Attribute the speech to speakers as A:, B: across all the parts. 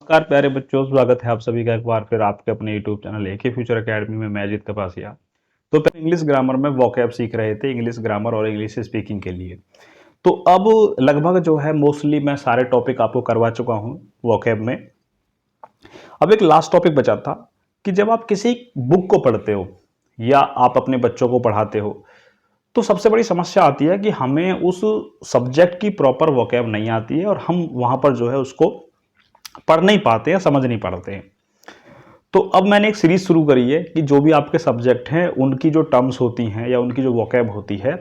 A: नमस्कार प्यारे बच्चों, स्वागत है आप सभी का एक बार फिर आपके अपने YouTube channel AK future academy में। मैं अजीत कपासिया। तो पहले इंग्लिश ग्रामर में वोकैब सीख रहे थे, इंग्लिश ग्रामर और इंग्लिश स्पीकिंग के लिए। तो अब लगभग जो है मोस्टली मैं सारे टॉपिक आपको करवा चुका हूँ वोकैब में। अब एक लास्ट टॉपिक बचा था कि जब आप किसी बुक को पढ़ते हो या आप अपने बच्चों को पढ़ाते हो तो सबसे बड़ी समस्या आती है कि हमें उस सब्जेक्ट की प्रॉपर वोकैब नहीं आती है और हम वहां पर जो है उसको पढ़ नहीं पाते हैं, समझ नहीं पाते हैं। तो अब मैंने एक सीरीज शुरू करी है कि जो भी आपके सब्जेक्ट हैं उनकी जो टर्म्स होती हैं या उनकी जो वोकैब होती है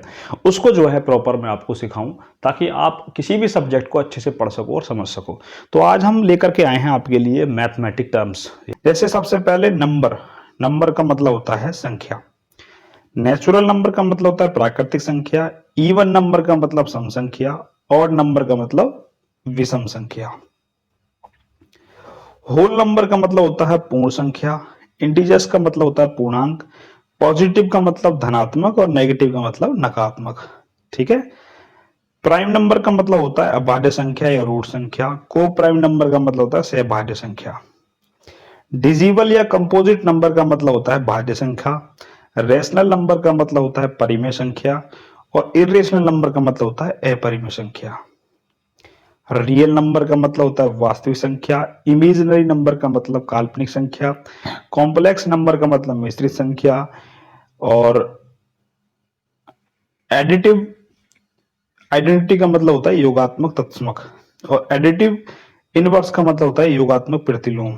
A: उसको जो है प्रॉपर मैं आपको सिखाऊं, ताकि आप किसी भी सब्जेक्ट को अच्छे से पढ़ सको और समझ सको। तो आज हम लेकर के आए हैं आपके लिए मैथमेटिक टर्म्स। जैसे सबसे पहले नंबर। नंबर का मतलब होता है संख्या। नेचुरल नंबर का मतलब होता है प्राकृतिक संख्या। इवन नंबर का मतलब सम संख्या। ऑड नंबर का मतलब विषम संख्या। होल नंबर का मतलब होता है पूर्ण संख्या। इंटीजर्स का मतलब होता है पूर्णांक। पॉजिटिव का मतलब धनात्मक और नेगेटिव का मतलब नकारात्मक। ठीक है। प्राइम नंबर का मतलब होता है अभाज्य संख्या या रूट संख्या। को प्राइम नंबर का मतलब होता है सहभाज्य संख्या। डिजिबल या कंपोजिट नंबर का मतलब होता है भाज्य संख्या। रेशनल नंबर का मतलब होता है परिमेय संख्या। और इरेशनल नंबर का मतलब होता है अपरिमेय संख्या। रियल नंबर का मतलब होता है वास्तविक संख्या। इमेजिनरी नंबर का मतलब काल्पनिक संख्या। कॉम्प्लेक्स नंबर का मतलब मिश्रित संख्या। और एडिटिव आइडेंटिटी का मतलब होता है योगात्मक तत्समक। और एडिटिव इनवर्स का मतलब होता है योगात्मक प्रतिलोम।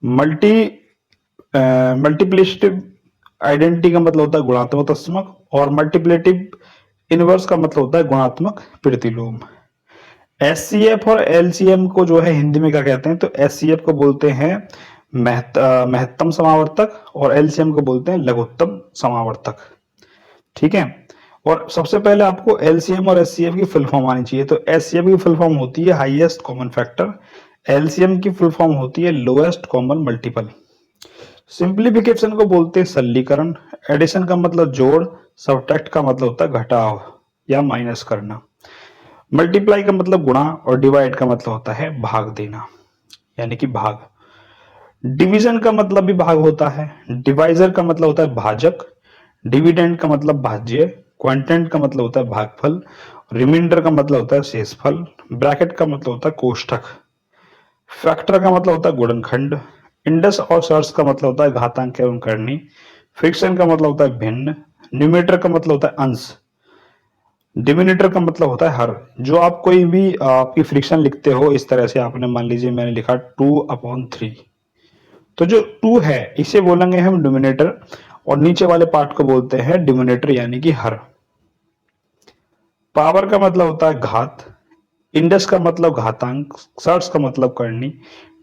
A: मल्टी मल्टीप्लिकेटिव आइडेंटिटी का मतलब होता है गुणात्मक तत्समक। और मल्टीप्लेटिव इनवर्स का मतलब होता है गुणात्मक प्रतिलोम। एचसीएफ और एलसीएम को जो है हिंदी में क्या कहते हैं, तो एचसीएफ को बोलते हैं महत्तम समावर्तक और एलसीएम को बोलते हैं लघुत्तम समावर्तक। ठीक है। और सबसे पहले आपको एलसीएम और एचसीएफ की फुल फॉर्म आनी चाहिए। तो एचसीएफ की फुल फॉर्म होती है हाईएस्ट कॉमन फैक्टर। एलसीएम की फुल फॉर्म होती है लोएस्ट कॉमन मल्टीपल। सिंप्लीफिकेशन को बोलते हैं सरलीकरण। एडिशन का मतलब जोड़। सब्ट्रैक्ट का मतलब होता है घटाव या माइनस करना। मल्टीप्लाई का मतलब गुणा और डिवाइड का मतलब होता है भाग देना, यानी कि भाग। डिवीजन का मतलब भी भाग होता है। डिवाइजर का मतलब होता है भाजक। डिविडेंड का मतलब भाज्य। क्वांटेंट का मतलब होता है भागफल। रिमाइंडर का मतलब होता है शेषफल। ब्रैकेट का मतलब होता है कोष्ठक। फैक्टर का मतलब होता है गुणनखंड। इंडस और सर्स का मतलब होता है घातांक एवं करनी। फ्रिक्शन का मतलब होता है भिन्न। न्यूमेटर का मतलब होता है अंश। डिमिनेटर का मतलब होता है हर। जो आप कोई भी आपकी फ्रिक्शन लिखते हो, इस तरह से आपने मान लीजिए मैंने लिखा 2/3, तो जो 2 है इसे बोलेंगे हम डिमिनेटर और नीचे वाले पार्ट को बोलते हैं डिमिनेटर यानी कि हर। पावर का मतलब होता है घात। इंडस का मतलब घातांक। सर्स का मतलब करनी।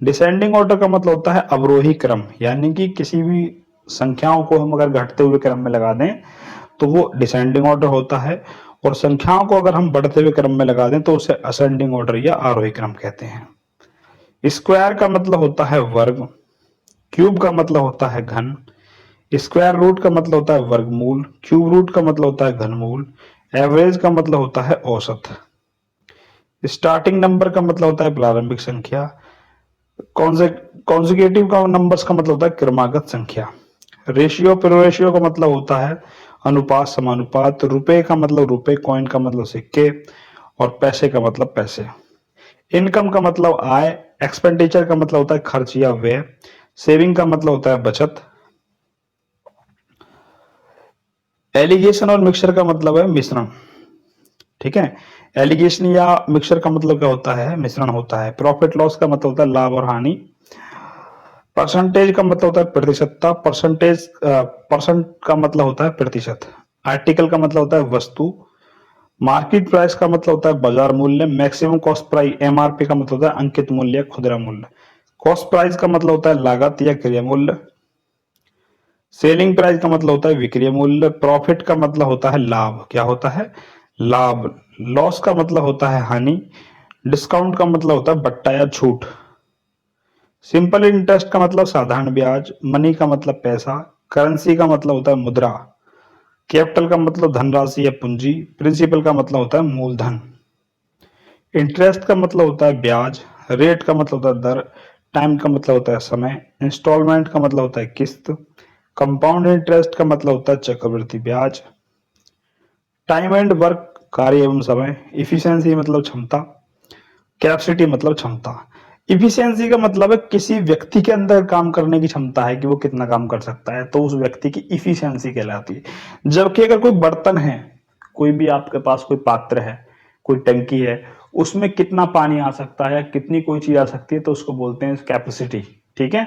A: डिसेंडिंग ऑर्डर का मतलब होता है अवरोही क्रम, यानी कि किसी भी संख्याओं को हम अगर घटते हुए क्रम में लगा दें तो वो डिसेंडिंग ऑर्डर होता है। और संख्याओं को अगर हम बढ़ते हुए क्रम में लगा दें तो उसे असेंडिंग ऑर्डर या आरोही क्रम कहते हैं। स्क्वायर का मतलब होता है वर्ग। क्यूब का मतलब होता है घन। स्क्वायर रूट का मतलब होता है वर्गमूल। क्यूब रूट का मतलब होता है घनमूल। एवरेज का मतलब होता है औसत। स्टार्टिंग नंबर का मतलब होता है प्रारंभिक संख्या। कॉन्जिक्यूटिव का नंबर्स का मतलब होता है क्रमागत संख्या। रेशियो प्रोरेशियो का मतलब होता है अनुपात समानुपात। रुपए का मतलब रुपए, कॉइन का मतलब सिक्के और पैसे का मतलब पैसे। इनकम का मतलब आय। एक्सपेंडिचर का मतलब होता है खर्च या व्यय। सेविंग का मतलब होता है बचत। एलिगेशन और मिक्सचर का मतलब है मिश्रण। ठीक है। एलिगेशन या मिक्सचर का मतलब क्या होता है, मिश्रण होता है। प्रॉफिट लॉस का मतलब होता है लाभ और हानि। परसेंटेज का मतलब होता है प्रतिशतता। परसेंट का मतलब होता है प्रतिशत। आर्टिकल का मतलब होता है वस्तु। मार्केट प्राइस का मतलब होता है बाजार मूल्य। मैक्सिमम कॉस्ट प्राइस एमआरपी का मतलब होता है अंकित मूल्य, खुदरा मूल्य। कॉस्ट प्राइस का मतलब होता है लागत या क्रय मूल्य। सेलिंग प्राइस का मतलब होता है विक्रय मूल्य। प्रॉफिट का मतलब होता है लाभ, क्या होता है, लाभ। लॉस का मतलब होता है हानि। डिस्काउंट का मतलब होता है बट्टा या छूट। सिंपल इंटरेस्ट का मतलब साधारण ब्याज। मनी का मतलब पैसा। करेंसी का मतलब होता है मुद्रा। कैपिटल का मतलब धनराशि या पूंजी। प्रिंसिपल का मतलब होता है मूलधन। इंटरेस्ट का मतलब होता है ब्याज, रेट का मतलब होता है दर, टाइम का मतलब होता है समय, इंस्टॉलमेंट का मतलब होता है किस्त, कंपाउंड इंटरेस्ट का मतलब होता है चक्रवृद्धि ब्याज, टाइम एंड वर्क कार्य एवं समय, इफिशियंसी मतलब क्षमता, कैपेसिटी मतलब क्षमता। इफिशियंसी का मतलब है किसी व्यक्ति के अंदर काम करने की क्षमता है कि वो कितना काम कर सकता है, तो उस व्यक्ति की इफिशियंसी कहलाती है। जबकि अगर कोई बर्तन है, कोई भी आपके पास कोई पात्र है, कोई टंकी है, उसमें कितना पानी आ सकता है, कितनी कोई चीज आ सकती है, तो उसको बोलते हैं कैपेसिटी। ठीक है।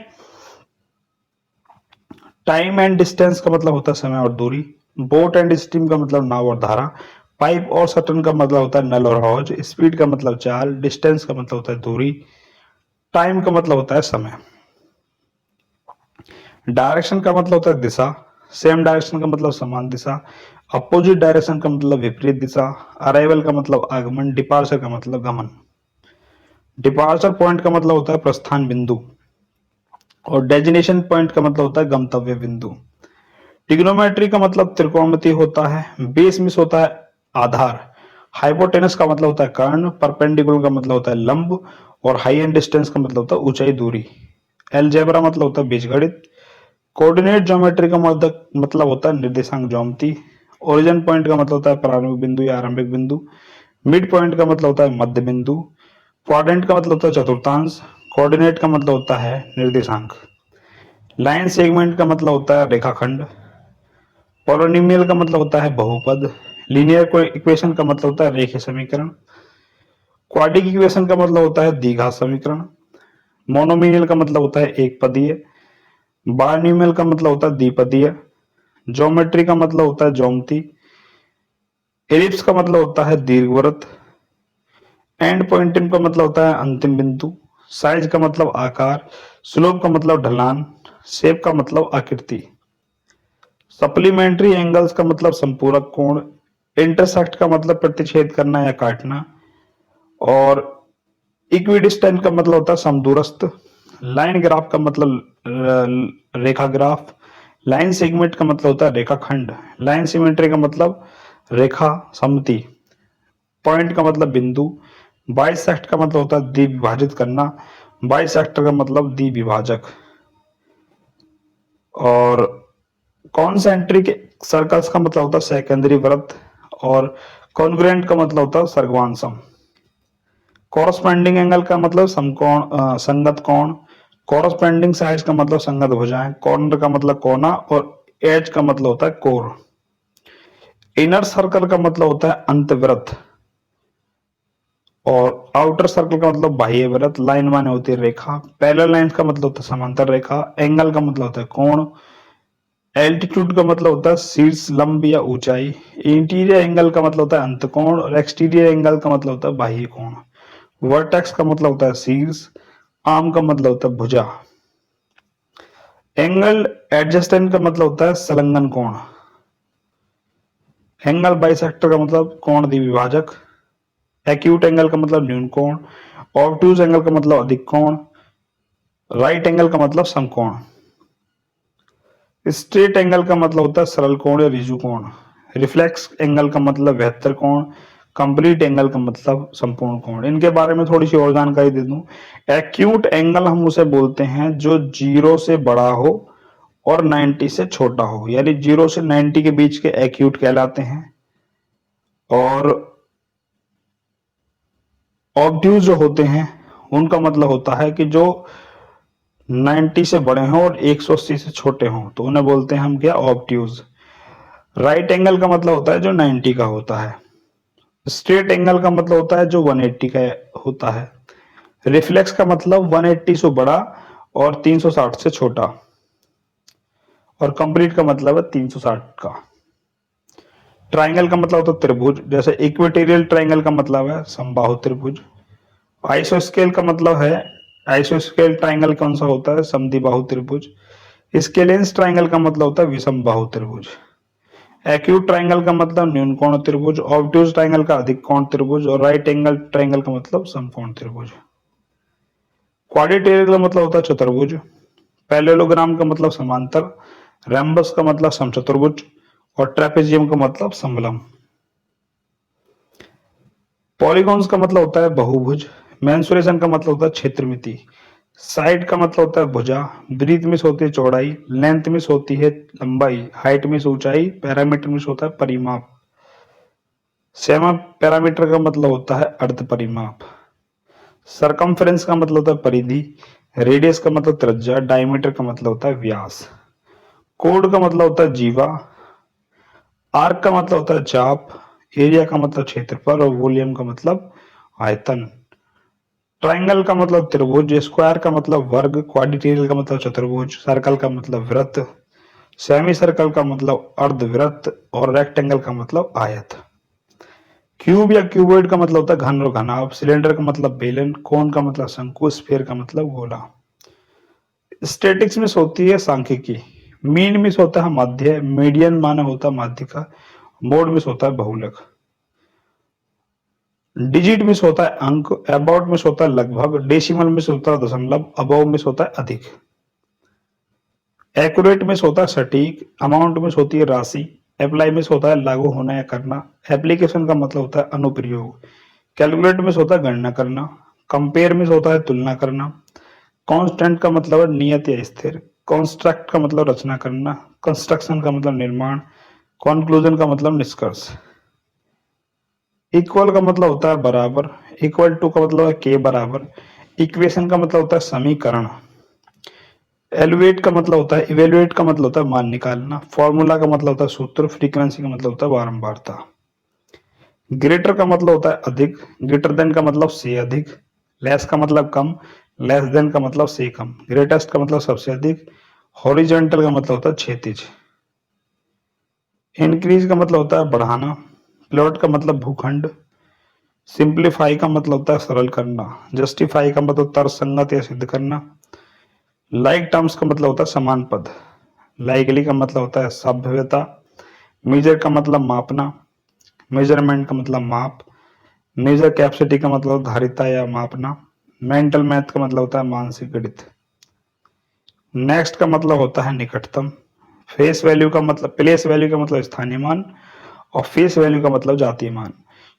A: टाइम एंड डिस्टेंस का मतलब होता है समय और दूरी, बोट एंड स्ट्रीम का मतलब नाव और धारा, पाइप और सटन का मतलब होता है नल और हौज, स्पीड का मतलब चाल, डिस्टेंस का मतलब होता है दूरी, टाइम का मतलब होता है समय, डायरेक्शन का मतलब होता है दिशा, सेम डायरेक्शन का मतलब समान दिशा, अपोजिट डायरेक्शन का मतलब विपरीत दिशा, अराइवल का मतलब आगमन, डिपार्चर का मतलब गमन। डिपार्चर पॉइंट का मतलब होता है प्रस्थान बिंदु और डेजिनेशन पॉइंट का मतलब होता है गंतव्य बिंदु। ट्रिग्नोमेट्री का मतलब त्रिकोणमिति होता है, बेस मिस होता है आधार, हाइपोटेनस का मतलब होता है कर्ण, परपेंडिकुलर का मतलब होता है लंब और हाई एंड डिस्टेंस का मतलब होता है ऊंचाई दूरी। एलजेब्रा मतलब होता है बीजगणित। कोऑर्डिनेट ज्योमेट्री का मतलब होता है निर्देशांक ज्यामिति। ओरिजिन पॉइंट का मतलब होता है प्रारंभिक बिंदु या आरंभिक बिंदु। मिड पॉइंट का मतलब होता है मध्य बिंदु। क्वाड्रेंट का मतलब होता है चतुर्थांश। कोऑर्डिनेट का मतलब होता है निर्देशांक। लाइन सेगमेंट का मतलब होता है रेखाखंड। पॉलिनोमियल का मतलब होता है बहुपद। लीनियर इक्वेशन का मतलब होता है रेखीय समीकरण। क्वाड्रिक इक्वेशन का मतलब होता है द्विघात समीकरण। मोनोमियल का मतलब होता है एक पदीय। बायनोमियल का मतलब होता है द्विपदीय। ज्योमेट्री का मतलब होता है ज्यामिति। एलिप्स का मतलब होता है दीर्घवृत्त। एंड पॉइंटिंग का मतलब होता है अंतिम बिंदु। साइज का मतलब आकार। स्लोप का मतलब ढलान। शेप का मतलब आकृति। सप्लीमेंट्री एंगल्स का मतलब संपूरक कोण। इंटरसेक्ट का मतलब प्रतिच्छेद करना या काटना। और इक्विडिस्टेंट का मतलब होता है समदूरस्थ। लाइन ग्राफ का मतलब रेखा ग्राफ। लाइन सेगमेंट का मतलब होता है रेखाखंड। लाइन सिमेट्री का मतलब रेखा सममिति। पॉइंट का मतलब बिंदु। बाइसेक्ट का मतलब होता है द्विभाजित करना। बाइसेक्टर का मतलब द्विभाजक। और कॉन्सेंट्रिक सर्कल्स का मतलब होता है सेकेंडरी वृत्त। और कॉन्ग्रुएंट का मतलब होता है सर्गवांशम। कॉरस्पेंडिंग एंगल का मतलब समकोण संगत कोण। कॉरस्पेंडिंग साइड्स का मतलब संगत भुजाएं। कॉर्नर का मतलब कोना और एज का मतलब होता है कोर। इनर सर्कल का मतलब होता है अंतवृत्त और आउटर सर्कल का मतलब बाह्य वृत्त। लाइन माने होती है रेखा। पैरेलल लाइन का मतलब होता है समांतर रेखा। एंगल का मतलब होता है कोण। एल्टीट्यूड का मतलब होता है शीर्ष लंब या ऊंचाई। इंटीरियर एंगल का मतलब होता है अंतकोण और एक्सटीरियर एंगल का मतलब होता है बाह्य कोण। वर्टेक्स का मतलब होता है शीर्ष। आर्म का मतलब होता है भुजा। एंगल एडजस्टेंट का मतलब होता है संलग्न कोण। एंगल बाइसेक्टर का मतलब कोण द्विभाजक। एक्यूट एंगल का मतलब न्यून कोण। ऑब्ट्यूज एंगल का मतलब अधिक कोण। राइट एंगल का मतलब समकोण। स्ट्रेट एंगल का मतलब होता है सरल कोण या रिजु कोण। रिफ्लेक्स एंगल का मतलब बेहतर कोण। कंप्लीट एंगल का मतलब संपूर्ण कोण। इनके बारे में थोड़ी सी और जानकारी दे दूं। एक्यूट एंगल हम उसे बोलते हैं जो 0 से बड़ा हो और 90 से छोटा हो, यानी 0 से 90 के बीच के एक्यूट कहलाते हैं। और ऑब्ट्यूज जो होते हैं उनका मतलब होता है कि जो 90 से बड़े हों और 180 से छोटे हों, तो उन्हें बोलते हैं हम क्या, ऑब्ट्यूज। राइट एंगल का मतलब होता है जो 90 का होता है। स्ट्रेट एंगल का मतलब होता है जो 180 का होता है। रिफ्लेक्स का मतलब 180 से बड़ा और 360 से छोटा। और कंप्लीट का मतलब है 360 का। ट्राइंगल का मतलब होता है त्रिभुज, जैसे इक्वेटोरियल ट्राइंगल का मतलब है समबाहु त्रिभुज। आइसोस्केल का मतलब है, आइसोस्केल ट्राइंगल कौन सा होता है, समद्विबाहु त्रिभुज। स्केलेंस ट्राइंगल का मतलब होता है विषम बाहु त्रिभुज। एक्यूट ट्राइंगल का मतलब न्यून कोण त्रिभुज। ऑब्ट्यूज ट्राइंगल का अधिक कोण त्रिभुज। और राइट एंगल ट्राइंगल का मतलब समकोण त्रिभुज। क्वाड्रिलेटरल का मतलब होता है चतुर्भुज। पैरेललोग्राम का मतलब समांतर। रैम्बस का मतलब समचतुर्भुज। और ट्रेपेजियम का मतलब समलंब। पॉलीगॉन्स का मतलब होता है बहुभुज। मेंसुरेशन का मतलब होता है क्षेत्रमिति। साइड का मतलब होता है भुजा। ब्रीथ मीन्स होती है चौड़ाई। लेंथ मीन्स होती है लंबाई। हाइट मीन्स ऊंचाई। पैरामीटर मीन्स होता है परिमाप। सेमी पैरामीटर का मतलब होता है अर्ध परिमाप। सरकमफ्रेंस का मतलब होता है परिधि। रेडियस का मतलब त्रिज्या। डायमीटर का मतलब होता है व्यास। कोड का मतलब होता है जीवा। आर्क का मतलब होता है चाप। एरिया का मतलब क्षेत्रफल और वॉल्यूम का मतलब आयतन। ट्राइंगल का मतलब त्रिभुज। स्क्वायर का मतलब वर्ग। क्वाड्रिलेटरल का मतलब चतुर्भुज। सर्कल का मतलब वृत्त। सेमी सर्कल का मतलब अर्धवृत्त और रेक्टेंगल का मतलब आयत। क्यूब या क्यूबॉइड का मतलब होता है घन और घनाभ। सिलेंडर का मतलब बेलन। कोन का मतलब शंकु। स्फीयर का मतलब गोला। स्टैटिक्स में होती है सांख्यिकी। मीन में होता है मध्य। मीडियन माने होता है माध्य का। मोड में होता है बहुलक। डिजिट में होता है अंक। अबाउट में होता है लगभग। डेसिमल में होता है दशमलव। अबव में होता है अधिक। एक्यूरेट में होता है सटीक। अमाउंट में होती है राशि। अप्लाई में होता है लागू होना या करना। एप्लीकेशन का मतलब होता है अनुप्रयोग। कैलकुलेट में होता है गणना करना। कंपेयर में होता है तुलना करना। कांस्टेंट का मतलब है नियत या स्थिर। कंस्ट्रक्ट का मतलब रचना करना। कंस्ट्रक्शन का मतलब निर्माण। कंक्लूजन का मतलब निष्कर्ष। इक्वल का मतलब होता है बराबर। इक्वल टू का मतलब है के बराबर। इक्वेशन का मतलब होता है समीकरण। एलुएट का मतलब होता है इवेलुएट का मतलब होता है मान निकालना। फॉर्मूला का मतलब होता है सूत्र। फ्रीक्वेंसी का मतलब होता है बारंबारता। ग्रेटर का मतलब होता है अधिक। ग्रेटर देन का मतलब से अधिक। लेस का मतलब कम। लेस देन का मतलब से कम। ग्रेटेस्ट का मतलब सबसे अधिक। हॉरिजॉन्टल का मतलब होता है क्षैतिज। इंक्रीज का मतलब होता है बढ़ाना। प्लॉट का मतलब भूखंड। सिंप्लीफाई का मतलब होता है सरल करना। जस्टिफाई का मतलब तर्कसंगत या सिद्ध करना। लाइक टर्म्स का मतलब होता है समान पद। लाइकली का मतलब होता है सभ्यता। मेजर का मतलब मापना। मेजरमेंट का मतलब माप। मेजर कैपेसिटी का मतलब धारिता या मापना। मेंटल मैथ का मतलब होता है मानसिक गणित। नेक्स्ट का मतलब होता है निकटतम। फेस वैल्यू का मतलब प्लेस वैल्यू का मतलब स्थानीय मान। और फेस वैल्यू का मतलब जातीय मान।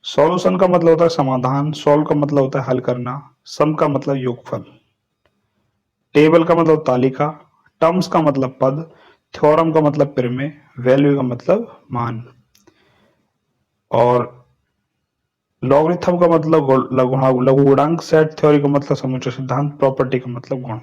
A: सॉल्यूशन का मतलब होता है समाधान। सॉल्व का मतलब होता है हल करना। सम का मतलब योगफल। टेबल का मतलब तालिका। टर्म्स का मतलब पद। थ्योरम का मतलब प्रमेय। वैल्यू का मतलब मान। और लॉगरिथम का मतलब लघुगुणांक। सेट थ्योरी का मतलब समुच्चय सिद्धांत। प्रॉपर्टी का मतलब गुण।